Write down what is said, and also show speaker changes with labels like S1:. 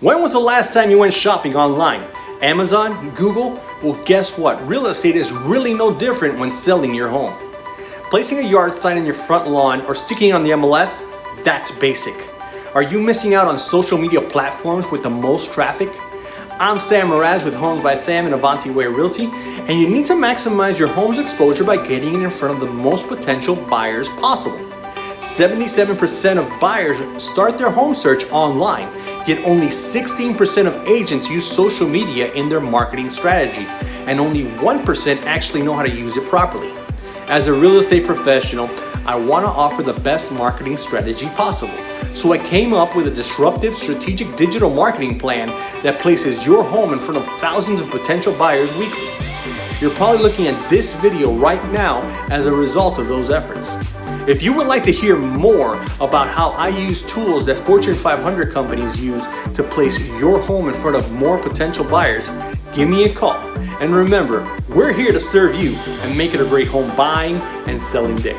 S1: When was the last time you went shopping online? Amazon? Google? Well, guess what? Real estate is really no different when selling your home. Placing a yard sign in your front lawn or sticking on the MLS? That's basic. Are you missing out on social media platforms with the most traffic? I'm Sam Meraz with Homes by Sam and Avanti Way Realty, and you need to maximize your home's exposure by getting it in front of the most potential buyers possible. 77% of buyers start their home search online, yet only 16% of agents use social media in their marketing strategy, and only 1% actually know how to use it properly. As a real estate professional, I want to offer the best marketing strategy possible. So I came up with a disruptive strategic digital marketing plan that places your home in front of thousands of potential buyers weekly. You're probably looking at this video right now as a result of those efforts. If you would like to hear more about how I use tools that Fortune 500 companies use to place your home in front of more potential buyers, give me a call. And remember, we're here to serve you and make it a great home buying and selling day.